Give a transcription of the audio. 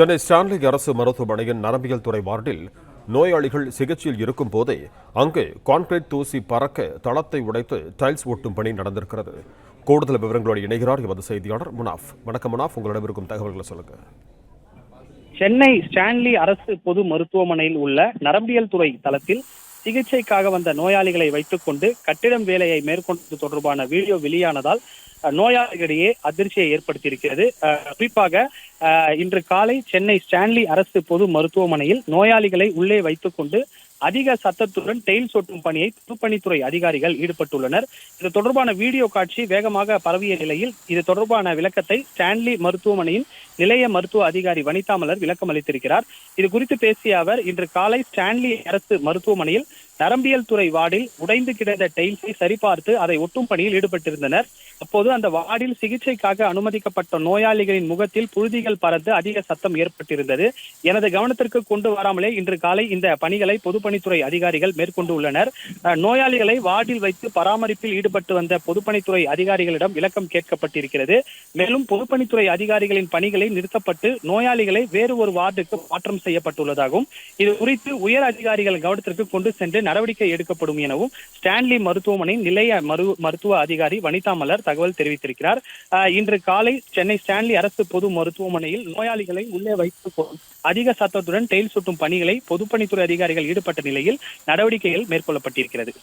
Chennai Stanley அரசு மருத்துவமனையின் நரம்பியல் துறை வார்டில் நோயாளிகள் சிகிச்சையில் இருக்கும் போதே அங்கே கான்கிரீட் தூசி பறக்க தளத்தை உடைத்து டைல்ஸ் ஒட்டும் பணி நடந்திருக்கிறது. கூடுதல் விவரங்களோடு இணைகிறார் எமது செய்தியாளர் முனாஃப். வணக்கம் முனாஃப், உங்களிடம் இருக்கும் தகவல்களை சொல்லுங்க. சென்னை ஸ்டான்லி அரசு பொது மருத்துவமனையில் உள்ள நரம்பியல் துறை தளத்தில் சிகிச்சைக்காக வந்த நோயாளிகளை வைத்துக் கொண்டு கட்டிடம் வேலையை மேற்கொண்டது தொடர்பான வீடியோ வெளியானதால் நோயாளிகளிடையே அதிர்ச்சியை ஏற்படுத்தியிருக்கிறது. குறிப்பாக இன்று காலை சென்னை ஸ்டான்லி அரசு பொது மருத்துவமனையில் நோயாளிகளை உள்ளே வைத்துக் கொண்டு அதிக சத்தத்துடன் டெயில் சொட்டும் பணியை பொதுப்பணித்துறை அதிகாரிகள் ஈடுபட்டுள்ளனர். இது தொடர்பான வீடியோ காட்சி வேகமாக பரவிய நிலையில் இது தொடர்பான விளக்கத்தை ஸ்டான்லி மருத்துவமனையின் நிலைய மருத்துவ அதிகாரி வனிதா மலர் விளக்கம் அளித்திருக்கிறார். இது குறித்து பேசிய அவர், இன்று காலை ஸ்டான்லி அரசு மருத்துவமனையில் நரம்பியல் துறை வார்டில் உடைந்து கிடந்த டெயில்ஸை சரிபார்த்து அதை ஒட்டும் பணியில் ஈடுபட்டிருந்தனர். அப்போது அந்த வார்டில் சிகிச்சைக்காக அனுமதிக்கப்பட்ட நோயாளிகளின் முகத்தில் புழுதிகள் பறந்து அதிக சத்தம் ஏற்பட்டிருந்தது. எனது கவனத்திற்கு கொண்டு வராமலே இன்று காலை இந்த பணிகளை பொதுப்பணித்துறை அதிகாரிகள் மேற்கொண்டு உள்ளனர். நோயாளிகளை வார்டில் வைத்து பராமரிப்பில் ஈடுபட்டு வந்த பொதுப்பணித்துறை அதிகாரிகளிடம் விளக்கம் கேட்கப்பட்டிருக்கிறது. மேலும் பொதுப்பணித்துறை அதிகாரிகளின் பணிகளை நிறுத்தப்பட்டு நோயாளிகளை வேறு ஒரு வார்டுக்கு மாற்றம் செய்யப்பட்டுள்ளதாகவும் இது குறித்து உயர் அதிகாரிகள் கவனத்திற்கு கொண்டு சென்று நடவடிக்கை எடுக்கப்படும் எனவும் ஸ்டான்லி மருத்துவமனை நிலைய மருத்துவ அதிகாரி வனிதா மலர் தகவல் தெரிவித்திருக்கிறார். இன்று காலை சென்னை ஸ்டான்லி அரசு பொது மருத்துவமனையில் நோயாளிகளை உள்ளே வைத்து அதிக சத்தத்துடன் டெயில் சுட்டும் பணிகளை பொதுப்பணித்துறை அதிகாரிகள் ஈடுபட்ட நிலையில் நடவடிக்கைகள் மேற்கொள்ளப்பட்டிருக்கிறது.